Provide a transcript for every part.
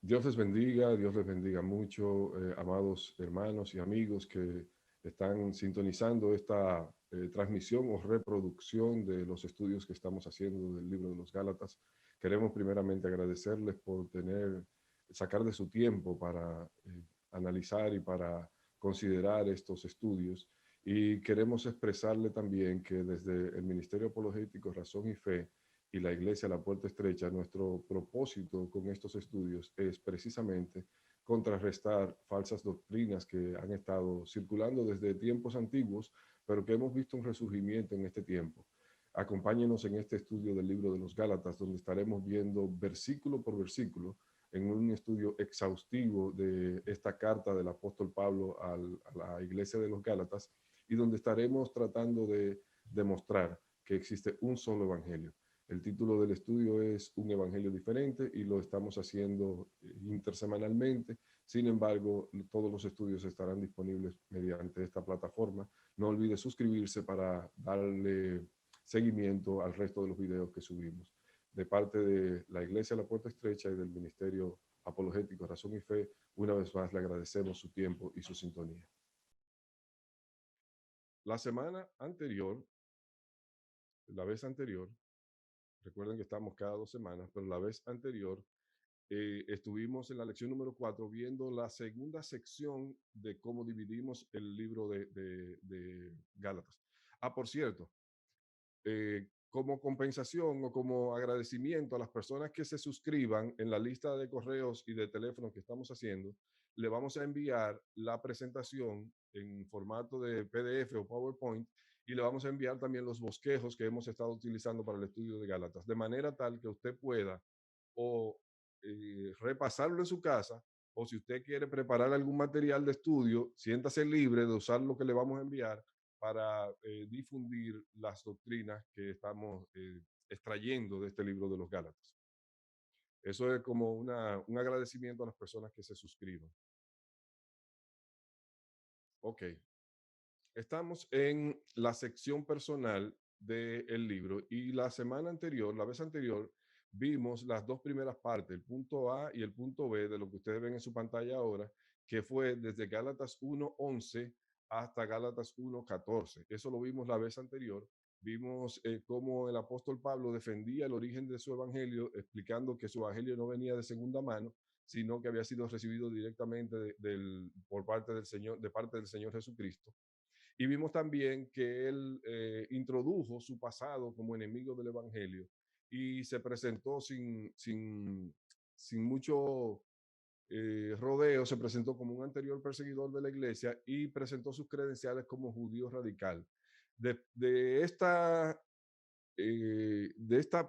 Dios les bendiga mucho, amados hermanos y amigos que están sintonizando esta transmisión o reproducción de los estudios que estamos haciendo del libro de los Gálatas. Queremos primeramente agradecerles por sacar de su tiempo para analizar y para considerar estos estudios. Y queremos expresarle también que desde el Ministerio Apologético Razón y Fe y la Iglesia La Puerta Estrecha, nuestro propósito con estos estudios es precisamente contrarrestar falsas doctrinas que han estado circulando desde tiempos antiguos, pero que hemos visto un resurgimiento en este tiempo. Acompáñenos en este estudio del libro de los Gálatas, donde estaremos viendo versículo por versículo en un estudio exhaustivo de esta carta del apóstol Pablo a la iglesia de los Gálatas, y donde estaremos tratando de demostrar que existe un solo evangelio. El título del estudio es Un Evangelio Diferente y lo estamos haciendo intersemanalmente. Sin embargo, todos los estudios estarán disponibles mediante esta plataforma. No olvide suscribirse para darle seguimiento al resto de los videos que subimos. De parte de la Iglesia La Puerta Estrecha y del Ministerio Apologético Razón y Fe, una vez más le agradecemos su tiempo y su sintonía. La semana anterior, la vez anterior, recuerden que estamos cada 2 semanas, pero la vez anterior estuvimos en la lección número 4 viendo la segunda sección de cómo dividimos el libro de Gálatas. Por cierto, como compensación o como agradecimiento a las personas que se suscriban en la lista de correos y de teléfonos que estamos haciendo, le vamos a enviar la presentación en formato de PDF o PowerPoint y le vamos a enviar también los bosquejos que hemos estado utilizando para el estudio de Gálatas, de manera tal que usted pueda o repasarlo en su casa, o si usted quiere preparar algún material de estudio, siéntase libre de usar lo que le vamos a enviar para difundir las doctrinas que estamos extrayendo de este libro de los Gálatas. Eso es como un agradecimiento a las personas que se suscriban. Ok, estamos en la sección personal del libro y la semana anterior, la vez anterior, vimos las dos primeras partes, el punto A y el punto B de lo que ustedes ven en su pantalla ahora, que fue desde Gálatas 1:11 hasta Gálatas 1:14. Eso lo vimos la vez anterior. Vimos cómo el apóstol Pablo defendía el origen de su evangelio, explicando que su evangelio no venía de segunda mano, sino que había sido recibido directamente por parte del Señor, de parte del Señor Jesucristo. Y vimos también que él introdujo su pasado como enemigo del Evangelio y se presentó sin mucho rodeo, se presentó como un anterior perseguidor de la iglesia y presentó sus credenciales como judío radical. De esta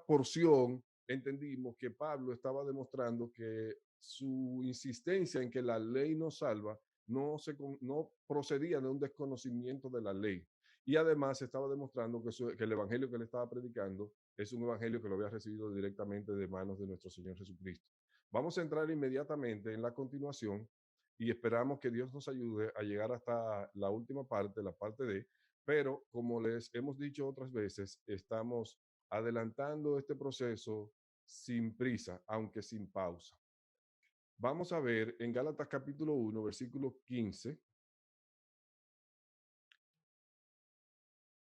porción entendimos que Pablo estaba demostrando que su insistencia en que la ley nos salva no procedía de un desconocimiento de la ley. Y además estaba demostrando que el evangelio que él estaba predicando es un evangelio que lo había recibido directamente de manos de nuestro Señor Jesucristo. Vamos a entrar inmediatamente en la continuación y esperamos que Dios nos ayude a llegar hasta la última parte, la parte de, pero como les hemos dicho otras veces, estamos adelantando este proceso sin prisa, aunque sin pausa. Vamos a ver en Gálatas capítulo 1, versículo 15,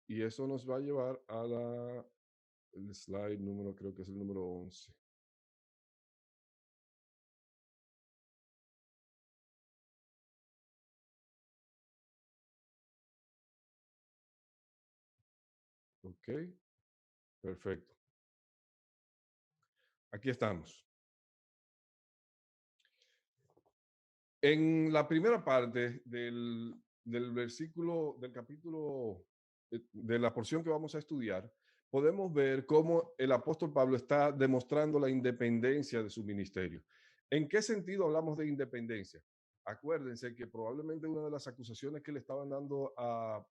y eso nos va a llevar a el slide número, creo que es el número 11. Ok, perfecto. Aquí estamos. En la primera parte del versículo, del capítulo, de la porción que vamos a estudiar, podemos ver cómo el apóstol Pablo está demostrando la independencia de su ministerio. ¿En qué sentido hablamos de independencia? Acuérdense que probablemente una de las acusaciones que le estaban dando a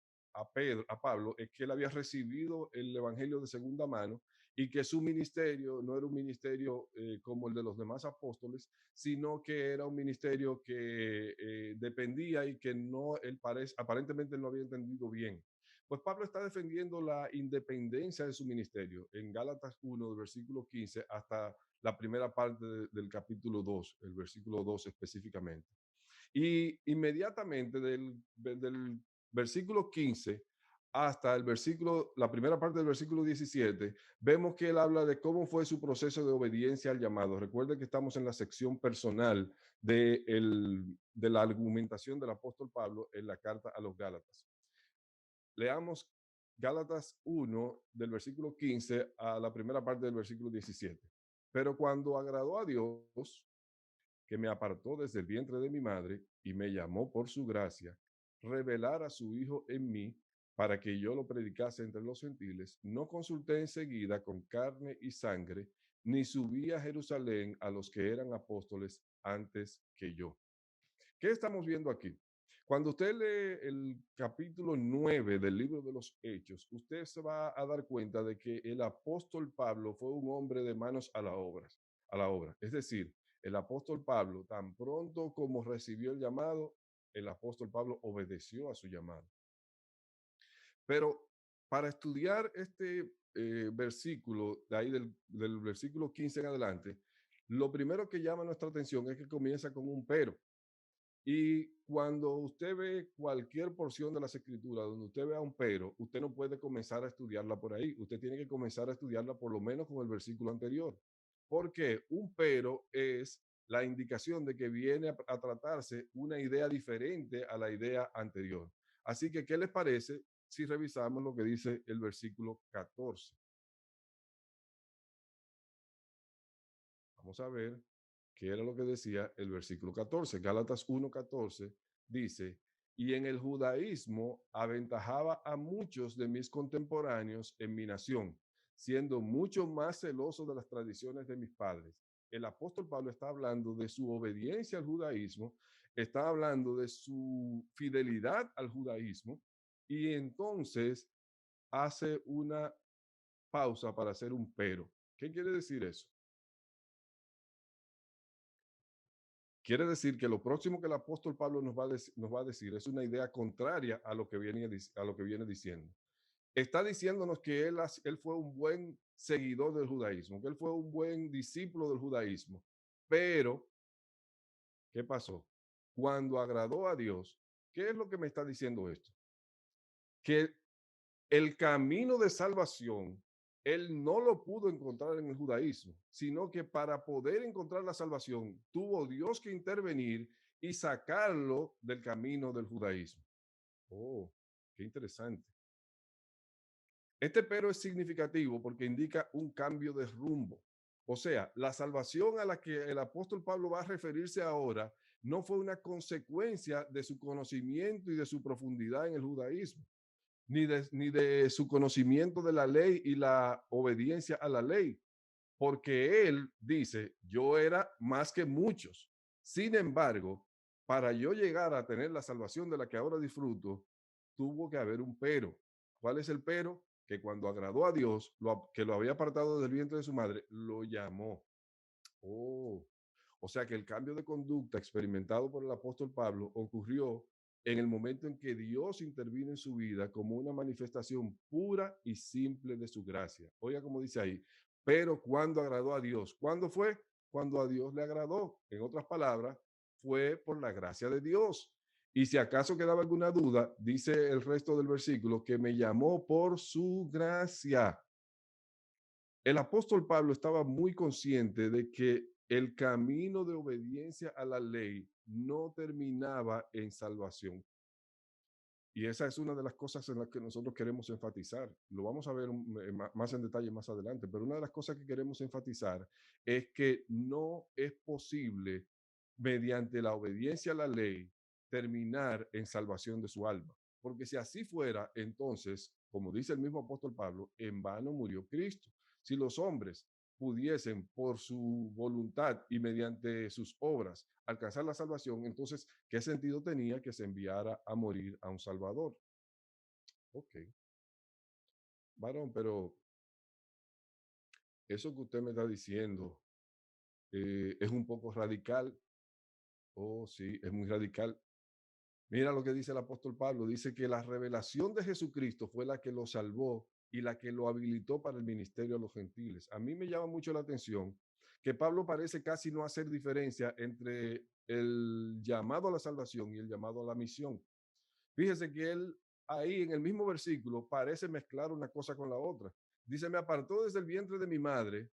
Pablo es que él había recibido el evangelio de segunda mano y que su ministerio no era un ministerio como el de los demás apóstoles, sino que era un ministerio que dependía y que no, aparentemente no había entendido bien. Pues Pablo está defendiendo la independencia de su ministerio en Gálatas 1, del versículo 15 hasta la primera parte del capítulo 2, el versículo 2 específicamente. Y inmediatamente del versículo 15 hasta el versículo, la primera parte del versículo 17, vemos que él habla de cómo fue su proceso de obediencia al llamado. Recuerde que estamos en la sección personal de la argumentación del apóstol Pablo en la carta a los Gálatas. Leamos Gálatas 1 del versículo 15 a la primera parte del versículo 17. Pero cuando agradó a Dios, que me apartó desde el vientre de mi madre y me llamó por su gracia, revelar a su Hijo en mí para que yo lo predicase entre los gentiles, no consulté enseguida con carne y sangre, ni subí a Jerusalén a los que eran apóstoles antes que yo. ¿Qué estamos viendo aquí? Cuando usted lee el capítulo 9 del libro de los Hechos, usted se va a dar cuenta de que el apóstol Pablo fue un hombre de manos a la obra. Es decir, el apóstol Pablo, tan pronto como recibió el llamado, el apóstol Pablo obedeció a su llamado. Pero para estudiar este versículo, de ahí del versículo 15 en adelante, lo primero que llama nuestra atención es que comienza con un pero. Y cuando usted ve cualquier porción de las escrituras donde usted vea un pero, usted no puede comenzar a estudiarla por ahí. Usted tiene que comenzar a estudiarla por lo menos con el versículo anterior. Porque un pero es la indicación de que viene a tratarse una idea diferente a la idea anterior. Así que, ¿qué les parece si revisamos lo que dice el versículo 14? Vamos a ver qué era lo que decía el versículo 14. Gálatas 1:14 dice, y en el judaísmo aventajaba a muchos de mis contemporáneos en mi nación, siendo mucho más celoso de las tradiciones de mis padres. El apóstol Pablo está hablando de su obediencia al judaísmo, está hablando de su fidelidad al judaísmo, y entonces hace una pausa para hacer un pero. ¿Qué quiere decir eso? Quiere decir que lo próximo que el apóstol Pablo nos va a decir es una idea contraria a lo que a lo que viene diciendo. Está diciéndonos que él fue un buen seguidor del judaísmo, que él fue un buen discípulo del judaísmo. Pero, ¿qué pasó? Cuando agradó a Dios, ¿qué es lo que me está diciendo esto? Que el camino de salvación, él no lo pudo encontrar en el judaísmo, sino que para poder encontrar la salvación, tuvo Dios que intervenir y sacarlo del camino del judaísmo. Oh, qué interesante. Este pero es significativo porque indica un cambio de rumbo. O sea, la salvación a la que el apóstol Pablo va a referirse ahora no fue una consecuencia de su conocimiento y de su profundidad en el judaísmo, ni de su conocimiento de la ley y la obediencia a la ley, porque él dice, yo era más que muchos. Sin embargo, para yo llegar a tener la salvación de la que ahora disfruto, tuvo que haber un pero. ¿Cuál es el pero? Que cuando agradó a Dios, que lo había apartado del vientre de su madre, lo llamó. Oh, o sea que el cambio de conducta experimentado por el apóstol Pablo ocurrió en el momento en que Dios intervino en su vida como una manifestación pura y simple de su gracia. Oiga como dice ahí, pero cuando agradó a Dios, ¿cuándo fue? Cuando a Dios le agradó. En otras palabras, fue por la gracia de Dios. Y si acaso quedaba alguna duda, dice el resto del versículo que me llamó por su gracia. El apóstol Pablo estaba muy consciente de que el camino de obediencia a la ley no terminaba en salvación. Y esa es una de las cosas en las que nosotros queremos enfatizar. Lo vamos a ver más en detalle más adelante, pero una de las cosas que queremos enfatizar es que no es posible, mediante la obediencia a la ley, terminar en salvación de su alma. Porque si así fuera, entonces, como dice el mismo apóstol Pablo, en vano murió Cristo. Si los hombres pudiesen por su voluntad y mediante sus obras alcanzar la salvación, entonces, ¿qué sentido tenía que se enviara a morir a un Salvador? Ok, varón, pero eso que usted me está diciendo es un poco radical. Oh, sí, es muy radical. Mira lo que dice el apóstol Pablo, dice que la revelación de Jesucristo fue la que lo salvó y la que lo habilitó para el ministerio a los gentiles. A mí me llama mucho la atención que Pablo parece casi no hacer diferencia entre el llamado a la salvación y el llamado a la misión. Fíjese que él ahí en el mismo versículo parece mezclar una cosa con la otra. Dice, me apartó desde el vientre de mi madre.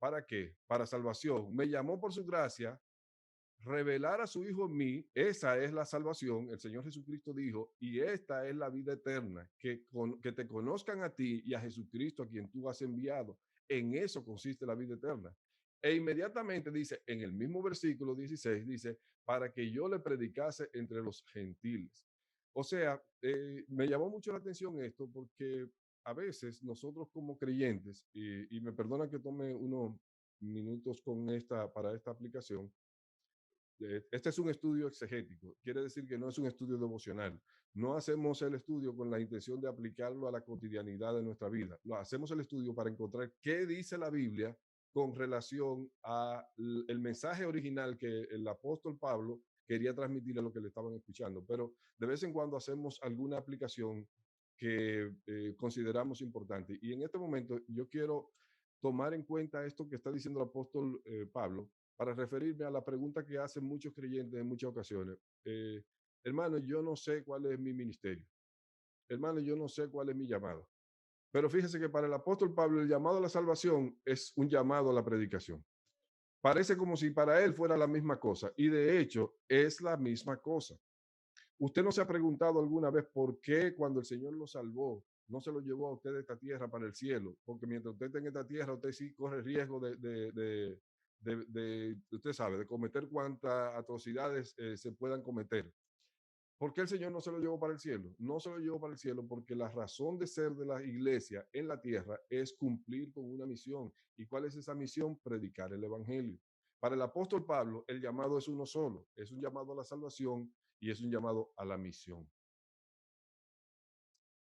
¿Para qué? Para salvación. Me llamó por su gracia, revelar a su Hijo en mí, esa es la salvación. El Señor Jesucristo dijo, y esta es la vida eterna, que te conozcan a ti y a Jesucristo a quien tú has enviado. En eso consiste la vida eterna. E inmediatamente dice, en el mismo versículo 16, dice, para que yo le predicase entre los gentiles. O sea, me llamó mucho la atención esto porque a veces nosotros como creyentes, y me perdona que tome unos minutos para esta aplicación, este es un estudio exegético, quiere decir que no es un estudio devocional. No hacemos el estudio con la intención de aplicarlo a la cotidianidad de nuestra vida. Lo hacemos el estudio para encontrar qué dice la Biblia con relación a el mensaje original que el apóstol Pablo quería transmitir a lo que le estaban escuchando. Pero de vez en cuando hacemos alguna aplicación que consideramos importante. Y en este momento yo quiero tomar en cuenta esto que está diciendo el apóstol Pablo para referirme a la pregunta que hacen muchos creyentes en muchas ocasiones. Hermano, yo no sé cuál es mi ministerio. Hermano, yo no sé cuál es mi llamado. Pero fíjese que para el apóstol Pablo el llamado a la salvación es un llamado a la predicación. Parece como si para él fuera la misma cosa y de hecho es la misma cosa. ¿Usted no se ha preguntado alguna vez por qué cuando el Señor lo salvó, no se lo llevó a usted de esta tierra para el cielo? Porque mientras usted esté en esta tierra, usted sí corre riesgo usted sabe, de cometer cuantas atrocidades se puedan cometer. ¿Por qué el Señor no se lo llevó para el cielo? No se lo llevó para el cielo porque la razón de ser de la iglesia en la tierra es cumplir con una misión. ¿Y cuál es esa misión? Predicar el Evangelio. Para el apóstol Pablo, el llamado es uno solo. Es un llamado a la salvación y es un llamado a la misión.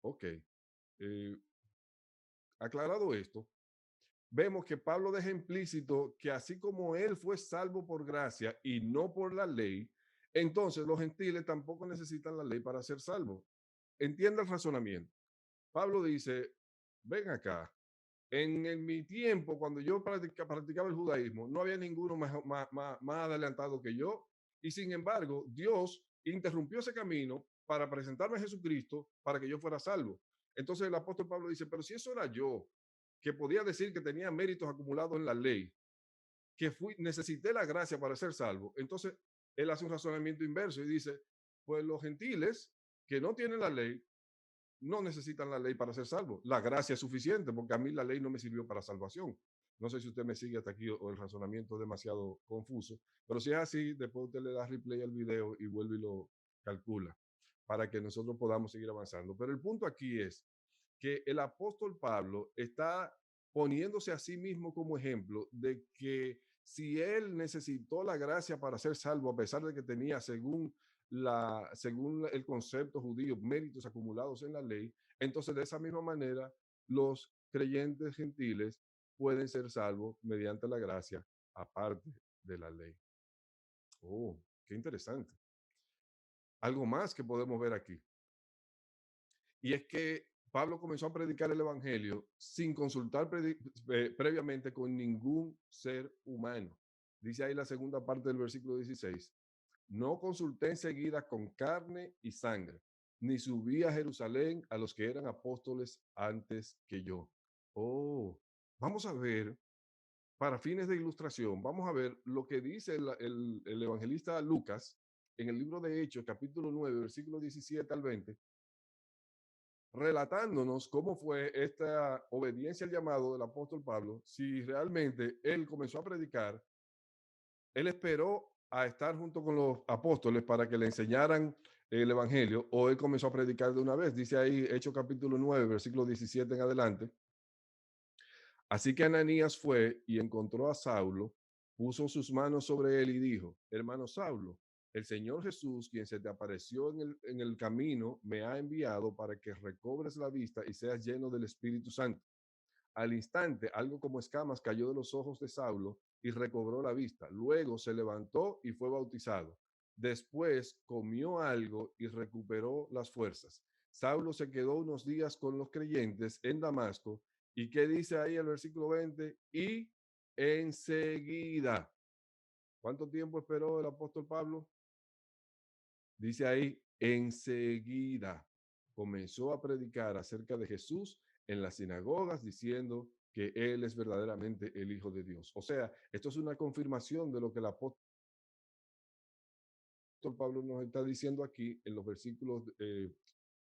Ok. eh, Aclarado esto, vemos que Pablo deja implícito que así como él fue salvo por gracia y no por la ley, entonces los gentiles tampoco necesitan la ley para ser salvos. Entienda el razonamiento. Pablo dice, ven acá, en mi tiempo, cuando yo practicaba el judaísmo, no había ninguno más adelantado que yo, y sin embargo, Dios interrumpió ese camino para presentarme a Jesucristo para que yo fuera salvo. Entonces el apóstol Pablo dice, pero si eso era yo, que podía decir que tenía méritos acumulados en la ley, que necesité la gracia para ser salvo, entonces él hace un razonamiento inverso y dice, pues los gentiles que no tienen la ley no necesitan la ley para ser salvos. La gracia es suficiente porque a mí la ley no me sirvió para salvación. No sé si usted me sigue hasta aquí o el razonamiento es demasiado confuso, pero si es así, después usted le da replay al video y vuelve y lo calcula para que nosotros podamos seguir avanzando. Pero el punto aquí es que el apóstol Pablo está poniéndose a sí mismo como ejemplo de que si él necesitó la gracia para ser salvo, a pesar de que tenía, según el concepto judío, méritos acumulados en la ley, entonces de esa misma manera los creyentes gentiles pueden ser salvos mediante la gracia aparte de la ley. Oh, qué interesante. Algo más que podemos ver aquí. Y es que Pablo comenzó a predicar el Evangelio sin consultar previamente con ningún ser humano. Dice ahí la segunda parte del versículo 16. No consulté enseguida con carne y sangre, ni subí a Jerusalén a los que eran apóstoles antes que yo. Oh, vamos a ver, para fines de ilustración, vamos a ver lo que dice el evangelista Lucas en el libro de Hechos, capítulo 9, versículo 17 al 20, relatándonos cómo fue esta obediencia al llamado del apóstol Pablo, si realmente él comenzó a predicar, él esperó a estar junto con los apóstoles para que le enseñaran el evangelio, o él comenzó a predicar de una vez. Dice ahí, Hechos capítulo 9, versículo 17 en adelante. Así que Ananías fue y encontró a Saulo, puso sus manos sobre él y dijo, hermano Saulo, el Señor Jesús, quien se te apareció en el camino, me ha enviado para que recobres la vista y seas lleno del Espíritu Santo. Al instante, algo como escamas cayó de los ojos de Saulo y recobró la vista. Luego se levantó y fue bautizado. Después comió algo y recuperó las fuerzas. Saulo se quedó unos días con los creyentes en Damasco. ¿Y qué dice ahí el versículo 20? Y enseguida. ¿Cuánto tiempo esperó el apóstol Pablo? Dice ahí, enseguida comenzó a predicar acerca de Jesús en las sinagogas diciendo que Él es verdaderamente el Hijo de Dios. O sea, esto es una confirmación de lo que el apóstol Pablo nos está diciendo aquí en los versículos, en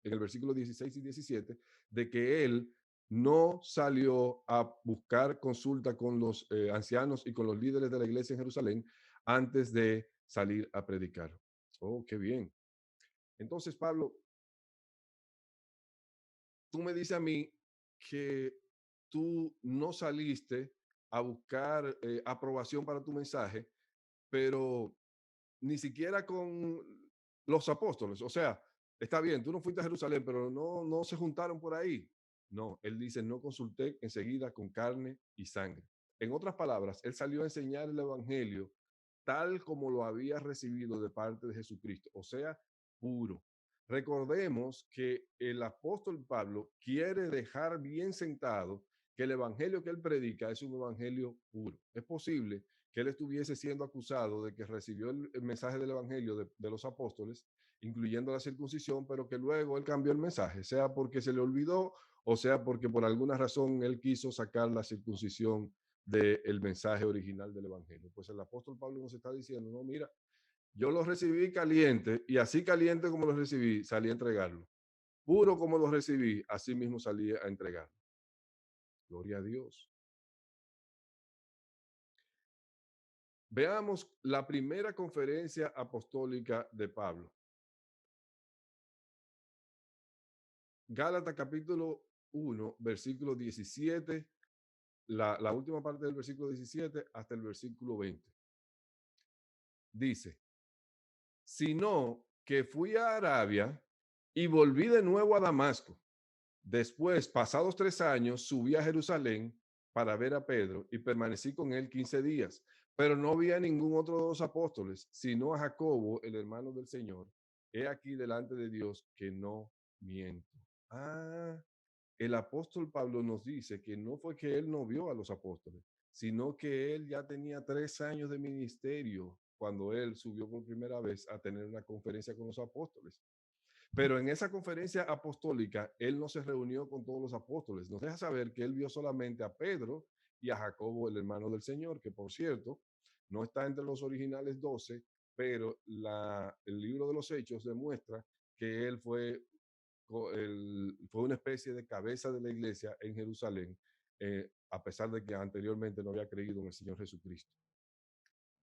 el versículo 16 y 17, de que Él no salió a buscar consulta con los ancianos y con los líderes de la iglesia en Jerusalén antes de salir a predicar. Oh, qué bien. Entonces, Pablo, tú me dices a mí que tú no saliste a buscar aprobación para tu mensaje, pero ni siquiera con los apóstoles. O sea, está bien, tú no fuiste a Jerusalén, pero no se juntaron por ahí. No, él dice, no consulté enseguida con carne y sangre. En otras palabras, él salió a enseñar el evangelio tal como lo había recibido de parte de Jesucristo, o sea, puro. Recordemos que el apóstol Pablo quiere dejar bien sentado que el evangelio que él predica es un evangelio puro. Es posible que él estuviese siendo acusado de que recibió el mensaje del evangelio de los apóstoles, incluyendo la circuncisión, pero que luego él cambió el mensaje, sea porque se le olvidó o sea porque por alguna razón él quiso sacar la circuncisión del mensaje original del evangelio. Pues el apóstol Pablo nos está diciendo, no, mira, yo lo recibí caliente y así caliente como lo recibí, salí a entregarlo. Puro como lo recibí, así mismo salí a entregarlo. Gloria a Dios. Veamos la primera conferencia apostólica de Pablo. Gálatas capítulo 1, versículo 17, la última parte del versículo 17 hasta el versículo 20. Dice, sino que fui a Arabia y volví de nuevo a Damasco. Después, pasados 3 años, subí a Jerusalén para ver a Pedro y permanecí con él 15 días, pero no vi a ningún otro de los apóstoles, sino a Jacobo, el hermano del Señor. He aquí delante de Dios que no miento. Ah, el apóstol Pablo nos dice que no fue que él no vio a los apóstoles, sino que él ya tenía 3 años de ministerio cuando él subió por primera vez a tener una conferencia con los apóstoles. Pero en esa conferencia apostólica, él no se reunió con todos los apóstoles. Nos deja saber que él vio solamente a Pedro y a Jacobo, el hermano del Señor, que por cierto, no está entre los originales 12, pero el libro de los Hechos demuestra que él fue una especie de cabeza de la iglesia en Jerusalén, a pesar de que anteriormente no había creído en el Señor Jesucristo.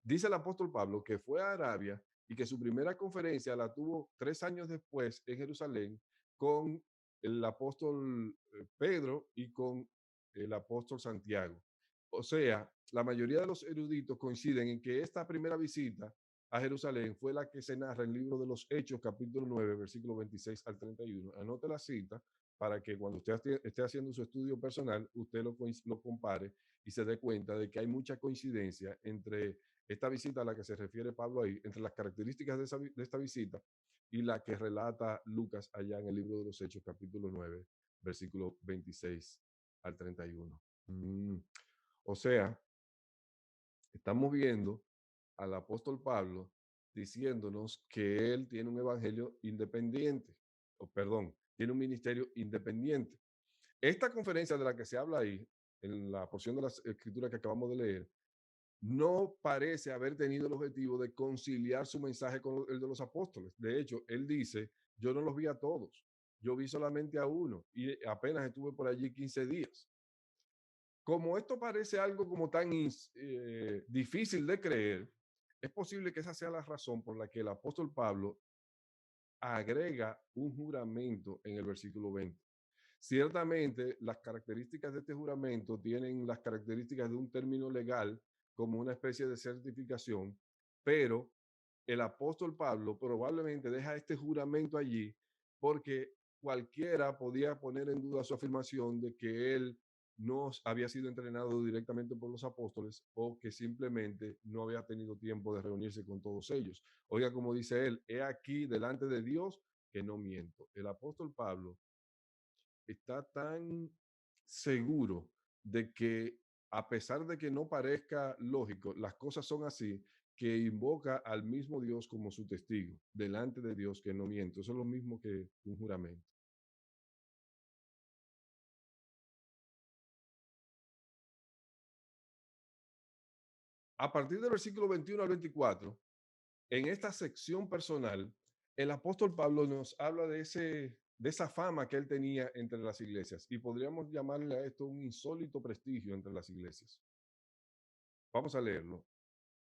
Dice el apóstol Pablo que fue a Arabia y que su primera conferencia la tuvo 3 años después en Jerusalén con el apóstol Pedro y con el apóstol Santiago. O sea, la mayoría de los eruditos coinciden en que esta primera visita a Jerusalén fue la que se narra en el libro de los Hechos, capítulo 9, versículo 26 al 31. Anote la cita para que cuando usted esté haciendo su estudio personal, usted lo compare y se dé cuenta de que hay mucha coincidencia entre esta visita a la que se refiere Pablo ahí, entre las características de esta visita y la que relata Lucas allá en el libro de los Hechos, capítulo 9, versículo 26 al 31. O sea, estamos viendo al apóstol Pablo diciéndonos que él tiene un evangelio independiente, o perdón, tiene un ministerio independiente. Esta conferencia de la que se habla ahí, en la porción de la escritura que acabamos de leer, no parece haber tenido el objetivo de conciliar su mensaje con el de los apóstoles. De hecho, él dice, yo no los vi a todos, yo vi solamente a uno y apenas estuve por allí 15 días. Como esto parece algo como tan difícil de creer, es posible que esa sea la razón por la que el apóstol Pablo agrega un juramento en el versículo 20. Ciertamente, las características de este juramento tienen las características de un término legal como una especie de certificación, pero el apóstol Pablo probablemente deja este juramento allí porque cualquiera podía poner en duda su afirmación de que él no había sido entrenado directamente por los apóstoles o que simplemente no había tenido tiempo de reunirse con todos ellos. Oiga, como dice él, he aquí delante de Dios que no miento. El apóstol Pablo está tan seguro de que a pesar de que no parezca lógico, las cosas son así, que invoca al mismo Dios como su testigo, delante de Dios que no miente. Eso es lo mismo que un juramento. A partir del versículo 21 al 24, en esta sección personal, el apóstol Pablo nos habla de esa fama que él tenía entre las iglesias y podríamos llamarle a esto un insólito prestigio entre las iglesias. Vamos a leerlo.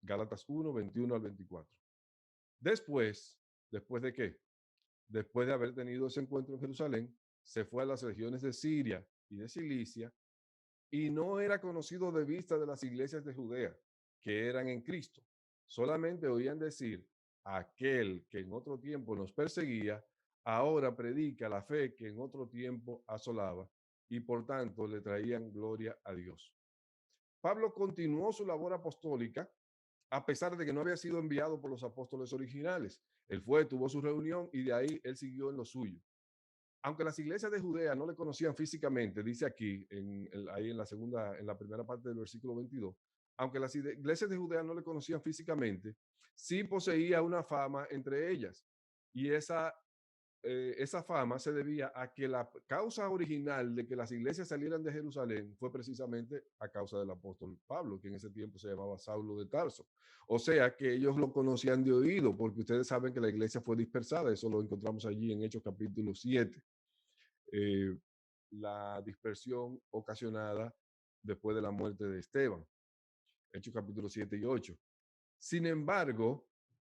Gálatas 1, 21 al 24. Después, ¿después de qué? Después de haber tenido ese encuentro en Jerusalén, se fue a las regiones de Siria y de Cilicia y no era conocido de vista de las iglesias de Judea, que eran en Cristo. Solamente oían decir, aquel que en otro tiempo nos perseguía, ahora predica la fe que en otro tiempo asolaba, y por tanto le traían gloria a Dios. Pablo continuó su labor apostólica a pesar de que no había sido enviado por los apóstoles originales. Él fue, tuvo su reunión y de ahí él siguió en lo suyo. Aunque las iglesias de Judea no le conocían físicamente, dice aquí, ahí en la primera parte del versículo 22, aunque las iglesias de Judea no le conocían físicamente, sí poseía una fama entre ellas. Y esa fama se debía a que la causa original de que las iglesias salieran de Jerusalén fue precisamente a causa del apóstol Pablo, que en ese tiempo se llamaba Saulo de Tarso. O sea que ellos lo conocían de oído, porque ustedes saben que la iglesia fue dispersada, eso lo encontramos allí en Hechos capítulo 7, eh, la dispersión ocasionada después de la muerte de Esteban, Hechos capítulo 7 y 8. Sin embargo,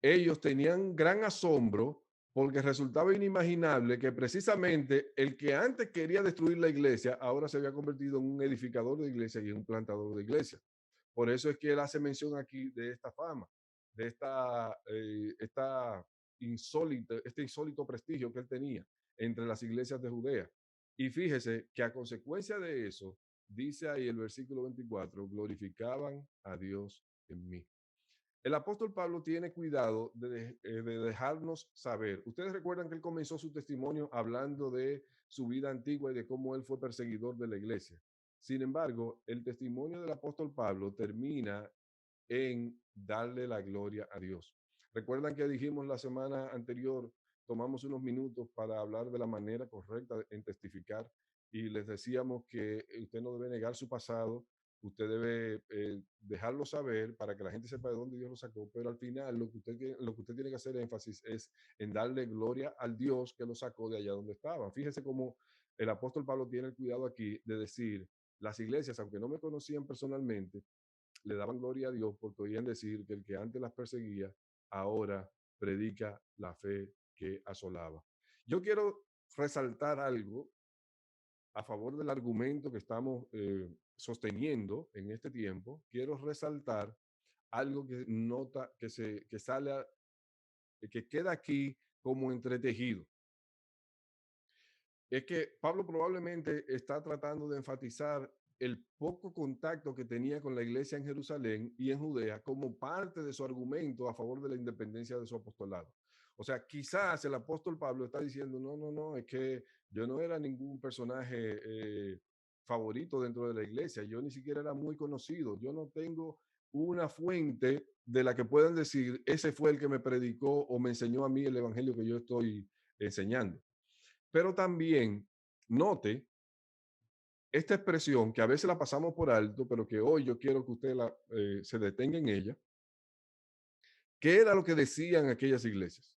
ellos tenían gran asombro porque resultaba inimaginable que precisamente el que antes quería destruir la iglesia ahora se había convertido en un edificador de iglesia y en un plantador de iglesia. Por eso es que él hace mención aquí de esta fama, de este insólito prestigio que él tenía entre las iglesias de Judea. Y fíjese que a consecuencia de eso, dice ahí el versículo 24, glorificaban a Dios en mí. El apóstol Pablo tiene cuidado de dejarnos saber. Ustedes recuerdan que él comenzó su testimonio hablando de su vida antigua y de cómo él fue perseguidor de la iglesia. Sin embargo, el testimonio del apóstol Pablo termina en darle la gloria a Dios. Recuerdan que dijimos la semana anterior, tomamos unos minutos para hablar de la manera correcta en testificar y les decíamos que usted no debe negar su pasado, usted debe dejarlo saber para que la gente sepa de dónde Dios lo sacó, pero al final lo que usted tiene que hacer énfasis es en darle gloria al Dios que lo sacó de allá donde estaba. Fíjese cómo el apóstol Pablo tiene el cuidado aquí de decir, las iglesias, aunque no me conocían personalmente, le daban gloria a Dios porque oían decir que el que antes las perseguía, ahora predica la fe que asolaba. Yo quiero resaltar algo a favor del argumento que estamos sosteniendo en este tiempo. Quiero resaltar algo que nota, que sale, que queda aquí como entretejido. Es que Pablo probablemente está tratando de enfatizar el poco contacto que tenía con la iglesia en Jerusalén y en Judea como parte de su argumento a favor de la independencia de su apostolado. O sea, quizás el apóstol Pablo está diciendo, no, no, no, es que yo no era ningún personaje favorito dentro de la iglesia, yo ni siquiera era muy conocido, yo no tengo una fuente de la que puedan decir, ese fue el que me predicó o me enseñó a mí el evangelio que yo estoy enseñando. Pero también note esta expresión que a veces la pasamos por alto, pero que hoy yo quiero que usted se detenga en ella. ¿Qué era lo que decían aquellas iglesias?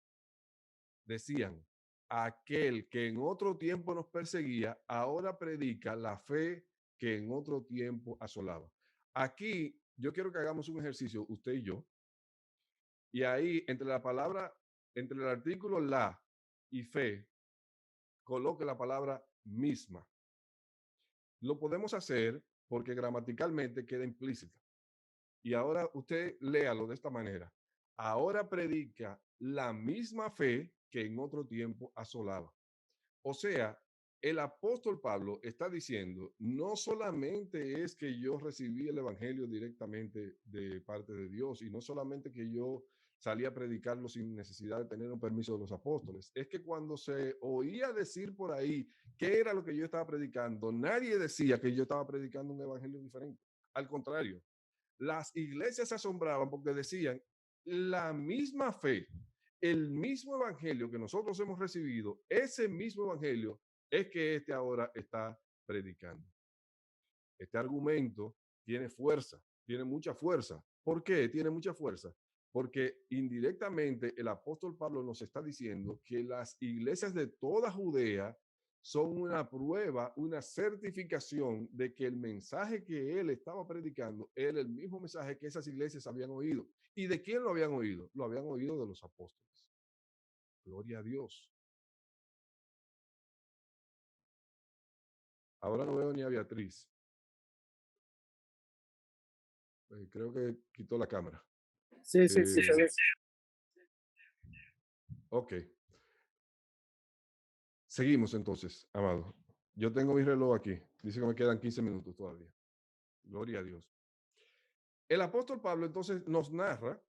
Decían, aquel que en otro tiempo nos perseguía, ahora predica la fe que en otro tiempo asolaba. Aquí yo quiero que hagamos un ejercicio, usted y yo, y ahí entre la palabra, entre el artículo la y fe, coloque la palabra misma. Lo podemos hacer porque gramaticalmente queda implícita. Y ahora usted léalo de esta manera. Ahora predica la misma fe que en otro tiempo asolaba. O sea, el apóstol Pablo está diciendo, no solamente es que yo recibí el evangelio directamente de parte de Dios y no solamente que yo salí a predicarlo sin necesidad de tener un permiso de los apóstoles, es que cuando se oía decir por ahí qué era lo que yo estaba predicando, nadie decía que yo estaba predicando un evangelio diferente. Al contrario, las iglesias se asombraban porque decían, la misma fe, el mismo evangelio que nosotros hemos recibido, ese mismo evangelio es que este ahora está predicando. Este argumento tiene fuerza, tiene mucha fuerza. ¿Por qué tiene mucha fuerza? Porque indirectamente el apóstol Pablo nos está diciendo que las iglesias de toda Judea son una prueba, una certificación de que el mensaje que él estaba predicando era el mismo mensaje que esas iglesias habían oído. ¿Y de quién lo habían oído? Lo habían oído de los apóstoles. Gloria a Dios. Ahora no veo ni a Beatriz. Creo que quitó la cámara. Sí, sí, sí, Eh, se ve. ok. Seguimos entonces, amado. Yo tengo mi reloj aquí. Dice que me quedan 15 minutos todavía. Gloria a Dios. El apóstol Pablo entonces nos narra,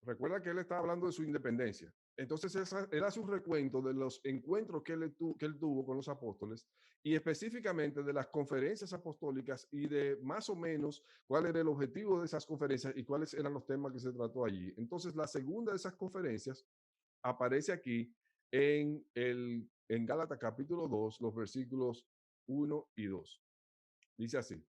recuerda que él estaba hablando de su independencia. Entonces era su recuento de los encuentros que él tuvo con los apóstoles y específicamente de las conferencias apostólicas y de más o menos cuál era el objetivo de esas conferencias y cuáles eran los temas que se trató allí. Entonces la segunda de esas conferencias aparece aquí en Gálatas capítulo 2, los versículos 1 y 2. Dice así,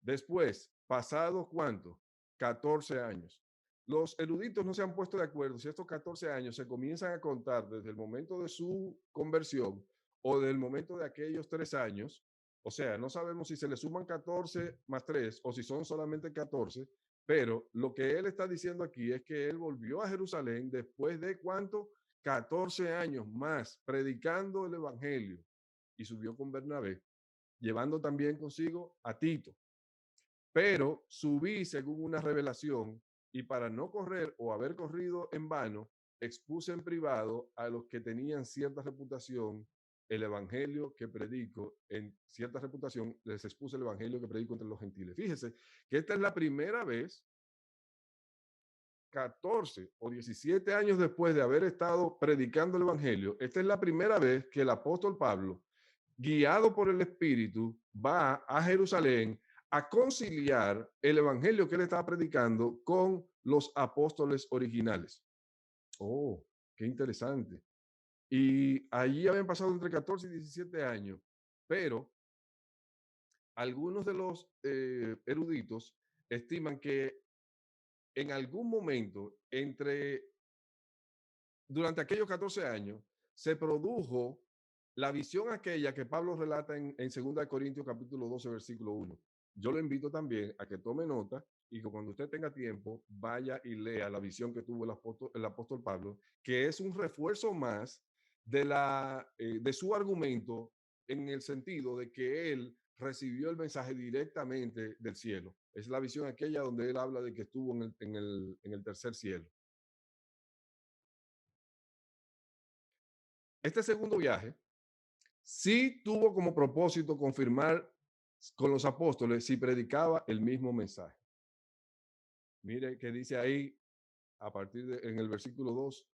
después, pasados cuánto, 14 años. Los eruditos no se han puesto de acuerdo si estos 14 años se comienzan a contar desde el momento de su conversión o del momento de aquellos 3 años. O sea, no sabemos si se le suman 14 más 3 o si son solamente 14, pero lo que él está diciendo aquí es que él volvió a Jerusalén después de cuánto, 14 años más predicando el evangelio y subió con Bernabé, llevando también consigo a Tito. Pero subí según una revelación y para no correr o haber corrido en vano, expuse en privado a los que tenían cierta reputación el evangelio que predico, en cierta reputación les expuse el evangelio que predico entre los gentiles. Fíjese que esta es la primera vez, 14 o 17 años después de haber estado predicando el evangelio, esta es la primera vez que el apóstol Pablo, guiado por el Espíritu, va a Jerusalén a conciliar el evangelio que él estaba predicando con los apóstoles originales. Oh, qué interesante. Y allí habían pasado entre 14 y 17 años, pero algunos de los eruditos estiman que en algún momento durante aquellos 14 años se produjo la visión aquella que Pablo relata en 2 Corintios capítulo 12, versículo 1. Yo lo invito también a que tome nota y que cuando usted tenga tiempo vaya y lea la visión que tuvo el apóstol Pablo, que es un refuerzo más de su argumento en el sentido de que él recibió el mensaje directamente del cielo. Es la visión aquella donde él habla de que estuvo en el tercer cielo. Este segundo viaje sí tuvo como propósito confirmar con los apóstoles si predicaba el mismo mensaje. Mire que dice ahí a partir en el versículo 2,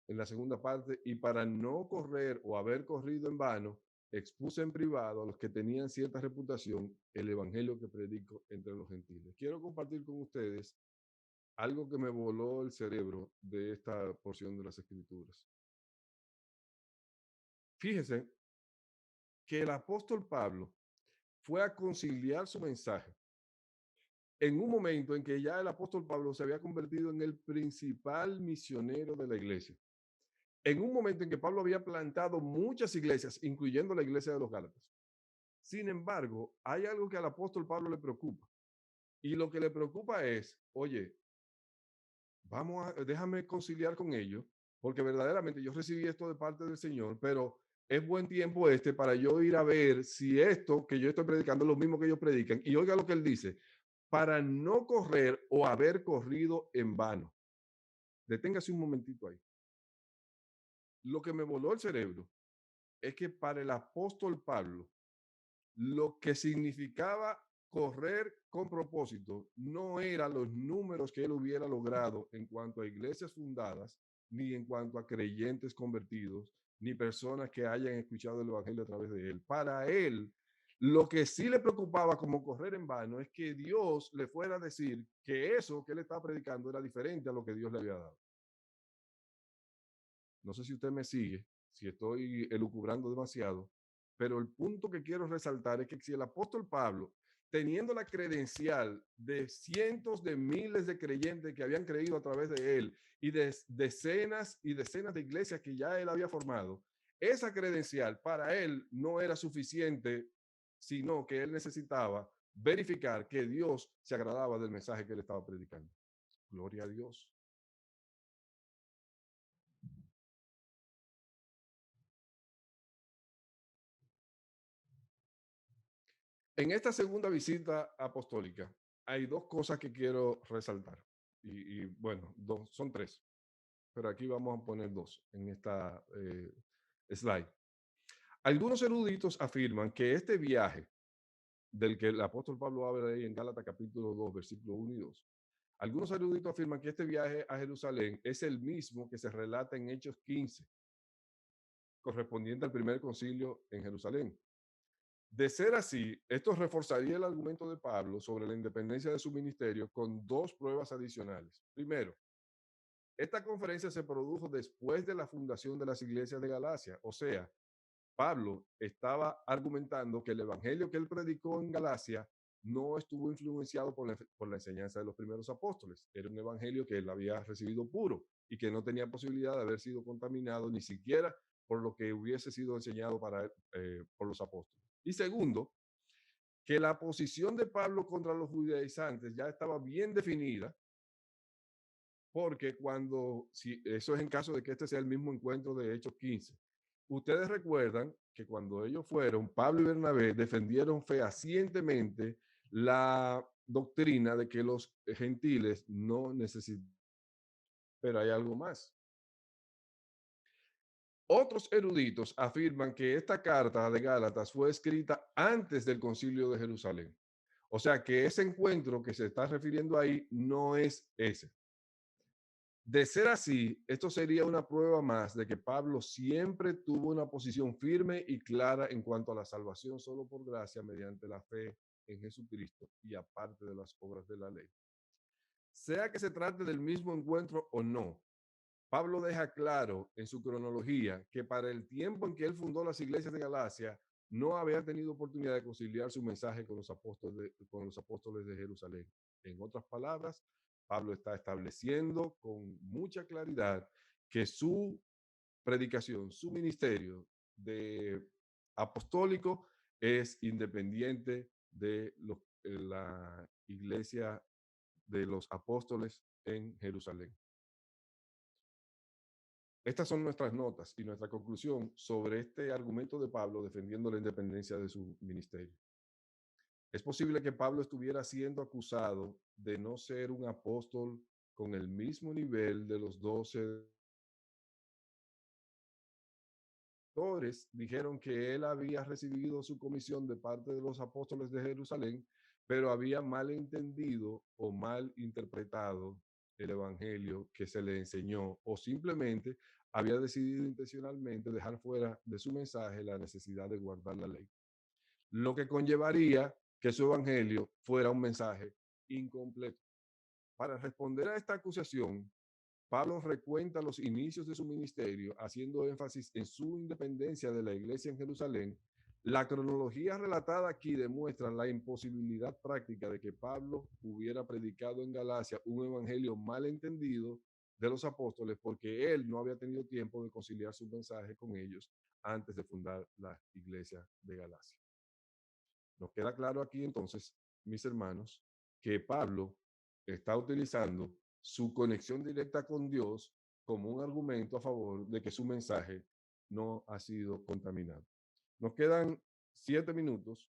en la segunda parte, y para no correr o haber corrido en vano, expuse en privado a los que tenían cierta reputación el evangelio que predico entre los gentiles. Quiero compartir con ustedes algo que me voló el cerebro de esta porción de las escrituras. Fíjense que el apóstol Pablo fue a conciliar su mensaje en un momento en que ya el apóstol Pablo se había convertido en el principal misionero de la iglesia. En un momento en que Pablo había plantado muchas iglesias, incluyendo la iglesia de los Gálatas. Sin embargo, hay algo que al apóstol Pablo le preocupa. Y lo que le preocupa es, oye, déjame conciliar con ellos, porque verdaderamente yo recibí esto de parte del Señor, pero es buen tiempo este para yo ir a ver si esto que yo estoy predicando es lo mismo que ellos predican. Y oiga lo que él dice, para no correr o haber corrido en vano. Deténgase un momentito ahí. Lo que me voló el cerebro es que para el apóstol Pablo, lo que significaba correr con propósito no eran los números que él hubiera logrado en cuanto a iglesias fundadas, ni en cuanto a creyentes convertidos, ni personas que hayan escuchado el evangelio a través de él. Para él, lo que sí le preocupaba como correr en vano es que Dios le fuera a decir que eso que él estaba predicando era diferente a lo que Dios le había dado. No sé si usted me sigue, si estoy elucubrando demasiado, pero el punto que quiero resaltar es que si el apóstol Pablo, teniendo la credencial de cientos de miles de creyentes que habían creído a través de él y de decenas y decenas de iglesias que ya él había formado, esa credencial para él no era suficiente, sino que él necesitaba verificar que Dios se agradaba del mensaje que él estaba predicando. Gloria a Dios. En esta segunda visita apostólica hay dos cosas que quiero resaltar. Bueno, dos, son tres, pero aquí vamos a poner dos en esta slide. Algunos eruditos afirman que este viaje del que el apóstol Pablo habla ahí en Gálatas capítulo 2, versículo 1 y 2, algunos eruditos afirman que este viaje a Jerusalén es el mismo que se relata en Hechos 15, correspondiente al primer concilio en Jerusalén. De ser así, esto reforzaría el argumento de Pablo sobre la independencia de su ministerio con dos pruebas adicionales. Primero, esta conferencia se produjo después de la fundación de las iglesias de Galacia, o sea, Pablo estaba argumentando que el evangelio que él predicó en Galacia no estuvo influenciado por la enseñanza de los primeros apóstoles. Era un evangelio que él había recibido puro y que no tenía posibilidad de haber sido contaminado ni siquiera por lo que hubiese sido enseñado por los apóstoles. Y segundo, que la posición de Pablo contra los judaizantes ya estaba bien definida, porque si eso es en caso de que este sea el mismo encuentro de Hechos 15. Ustedes recuerdan que cuando ellos fueron, Pablo y Bernabé defendieron fehacientemente la doctrina de que los gentiles no necesitan. Pero hay algo más. Otros eruditos afirman que esta carta de Gálatas fue escrita antes del concilio de Jerusalén. O sea que ese encuentro que se está refiriendo ahí no es ese. De ser así, esto sería una prueba más de que Pablo siempre tuvo una posición firme y clara en cuanto a la salvación solo por gracia mediante la fe en Jesucristo y aparte de las obras de la ley. Sea que se trate del mismo encuentro o no, Pablo deja claro en su cronología que para el tiempo en que él fundó las iglesias de Galacia, no había tenido oportunidad de conciliar su mensaje con los apóstoles de Jerusalén. En otras palabras, Pablo está estableciendo con mucha claridad que su predicación, su ministerio de apostólico es independiente de la iglesia de los apóstoles en Jerusalén. Estas son nuestras notas y nuestra conclusión sobre este argumento de Pablo defendiendo la independencia de su ministerio. Es posible que Pablo estuviera siendo acusado de no ser un apóstol con el mismo nivel de los 12 autores. Dijeron que él había recibido su comisión de parte de los apóstoles de Jerusalén, pero había mal entendido o mal interpretado el evangelio que se le enseñó, o simplemente había decidido intencionalmente dejar fuera de su mensaje la necesidad de guardar la ley, lo que conllevaría que su evangelio fuera un mensaje incompleto. Para responder a esta acusación, Pablo recuenta los inicios de su ministerio, haciendo énfasis en su independencia de la iglesia en Jerusalén. La cronología relatada aquí demuestra la imposibilidad práctica de que Pablo hubiera predicado en Galacia un evangelio mal entendido de los apóstoles, porque él no había tenido tiempo de conciliar su mensaje con ellos antes de fundar la iglesia de Galacia. Nos queda claro aquí entonces, mis hermanos, que Pablo está utilizando su conexión directa con Dios como un argumento a favor de que su mensaje no ha sido contaminado. Nos quedan 7 minutos.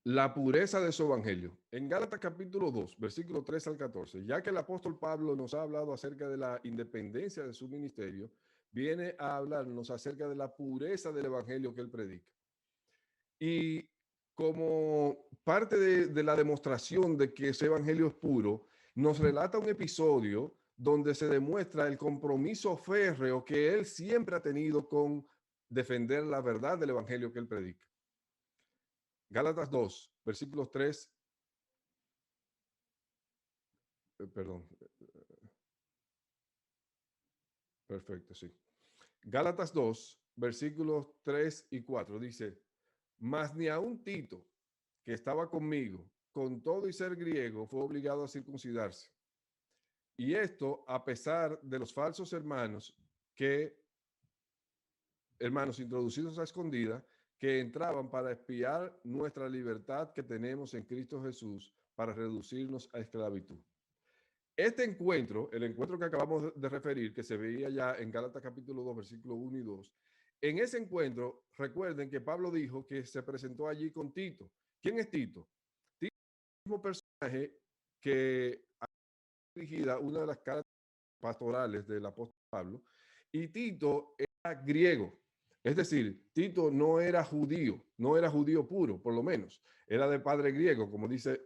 La pureza de su evangelio. En Gálatas capítulo 2, versículo 3 al 14, ya que el apóstol Pablo nos ha hablado acerca de la independencia de su ministerio, viene a hablarnos acerca de la pureza del evangelio que él predica. Y como parte de la demostración de que ese evangelio es puro, nos relata un episodio donde se demuestra el compromiso férreo que él siempre ha tenido con defender la verdad del evangelio que él predica. Gálatas 2, versículos 3, perdón, perfecto, sí. Gálatas 2, versículos 3 y 4 dice, mas ni aun Tito, que estaba conmigo, con todo y ser griego, fue obligado a circuncidarse. Y esto a pesar de los falsos hermanos introducidos a escondida, que entraban para espiar nuestra libertad que tenemos en Cristo Jesús para reducirnos a esclavitud. Este encuentro, el encuentro que acabamos de referir, que se veía ya en Gálatas capítulo 2, versículo 1 y 2, en ese encuentro, recuerden que Pablo dijo que se presentó allí con Tito. ¿Quién es Tito? Tito es el mismo personaje que ha dirigida una de las cartas pastorales del apóstol Pablo, y Tito era griego. Es decir, Tito no era judío puro, por lo menos. Era de padre griego, como dice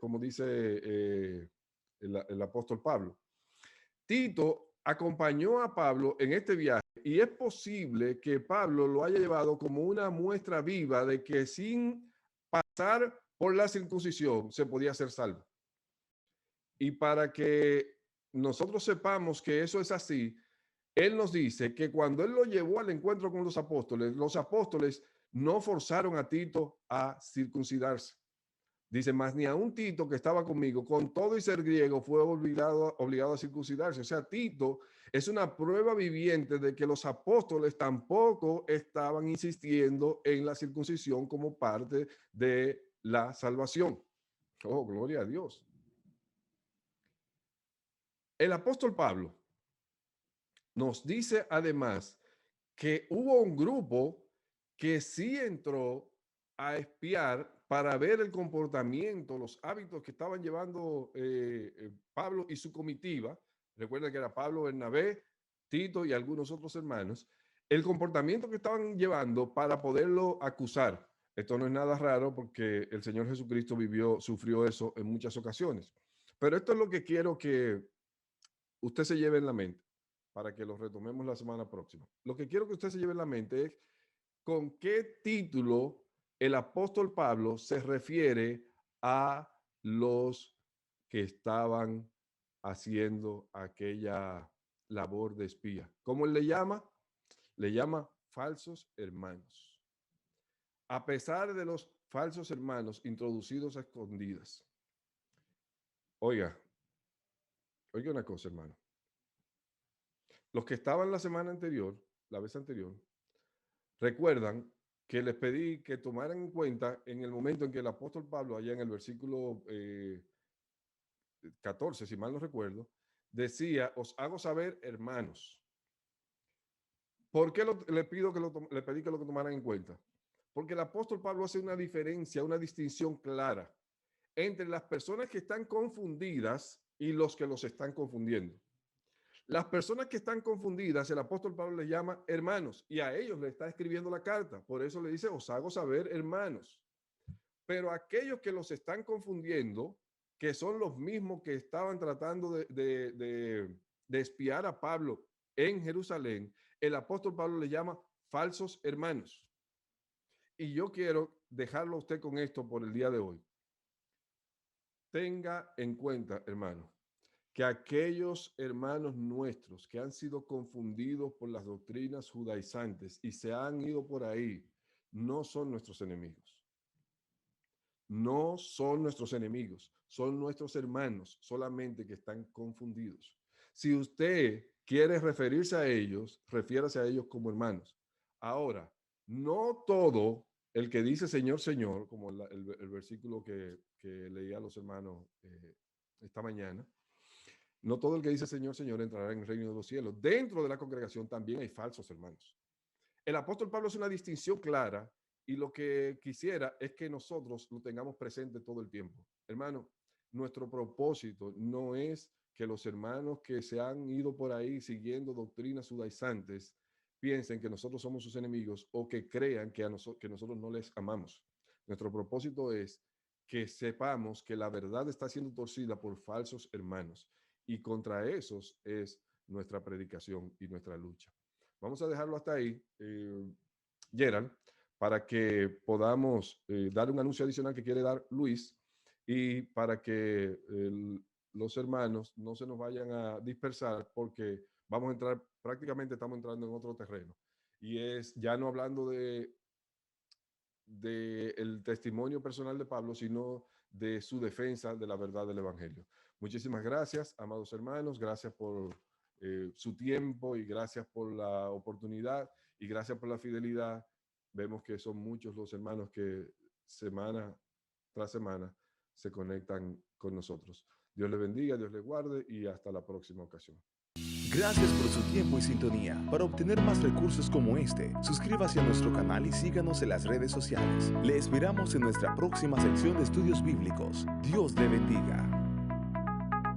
el apóstol Pablo. Tito acompañó a Pablo en este viaje y es posible que Pablo lo haya llevado como una muestra viva de que sin pasar por la circuncisión se podía ser salvo. Y para que nosotros sepamos que eso es así, él nos dice que cuando él lo llevó al encuentro con los apóstoles no forzaron a Tito a circuncidarse. Dice, más ni a un Tito que estaba conmigo, con todo y ser griego, fue obligado a circuncidarse. O sea, Tito es una prueba viviente de que los apóstoles tampoco estaban insistiendo en la circuncisión como parte de la salvación. Oh, gloria a Dios. El apóstol Pablo nos dice además que hubo un grupo que sí entró a espiar para ver el comportamiento, los hábitos que estaban llevando Pablo y su comitiva. Recuerda que era Pablo, Bernabé, Tito y algunos otros hermanos. El comportamiento que estaban llevando para poderlo acusar. Esto no es nada raro porque el Señor Jesucristo sufrió eso en muchas ocasiones. Pero esto es lo que quiero que usted se lleve en la mente para que lo retomemos la semana próxima. Lo que quiero que usted se lleve en la mente es con qué título el apóstol Pablo se refiere a los que estaban haciendo aquella labor de espía. ¿Cómo él le llama? Le llama falsos hermanos. A pesar de los falsos hermanos introducidos a escondidas. Oiga una cosa, hermano. Los que estaban la semana anterior, la vez anterior, recuerdan que les pedí que tomaran en cuenta en el momento en que el apóstol Pablo, allá en el versículo 14, si mal no recuerdo, decía, os hago saber, hermanos. ¿Por qué le pedí que lo tomaran en cuenta? Porque el apóstol Pablo hace una diferencia, una distinción clara entre las personas que están confundidas y los que los están confundiendo. Las personas que están confundidas, el apóstol Pablo les llama hermanos y a ellos le está escribiendo la carta. Por eso le dice, os hago saber, hermanos. Pero aquellos que los están confundiendo, que son los mismos que estaban tratando de espiar a Pablo en Jerusalén, el apóstol Pablo le llama falsos hermanos. Y yo quiero dejarlo a usted con esto por el día de hoy. Tenga en cuenta, hermano, que aquellos hermanos nuestros que han sido confundidos por las doctrinas judaizantes y se han ido por ahí, no son nuestros enemigos. No son nuestros enemigos, son nuestros hermanos, solamente que están confundidos. Si usted quiere referirse a ellos, refiérase a ellos como hermanos. Ahora, no todo el que dice Señor, Señor, como el versículo que leía a los hermanos esta mañana, no todo el que dice Señor, Señor entrará en el reino de los cielos. Dentro de la congregación también hay falsos hermanos. El apóstol Pablo hace una distinción clara y lo que quisiera es que nosotros lo tengamos presente todo el tiempo. Hermano, nuestro propósito no es que los hermanos que se han ido por ahí siguiendo doctrinas judaizantes piensen que nosotros somos sus enemigos o que crean que nosotros no les amamos. Nuestro propósito es que sepamos que la verdad está siendo torcida por falsos hermanos, y contra esos es nuestra predicación y nuestra lucha. Vamos a dejarlo hasta ahí, Gerald, para que podamos dar un anuncio adicional que quiere dar Luis, y para que los hermanos no se nos vayan a dispersar, porque vamos a entrar, prácticamente estamos entrando en otro terreno, y es ya no hablando de el testimonio personal de Pablo, sino de su defensa de la verdad del Evangelio. Muchísimas gracias, amados hermanos, gracias por su tiempo, y gracias por la oportunidad, y gracias por la fidelidad. Vemos que son muchos los hermanos que semana tras semana se conectan con nosotros. Dios les bendiga, Dios les guarde, y hasta la próxima ocasión. Gracias por su tiempo y sintonía. Para obtener más recursos como este, suscríbase a nuestro canal y síganos en las redes sociales. Le esperamos en nuestra próxima sección de estudios bíblicos. Dios le bendiga.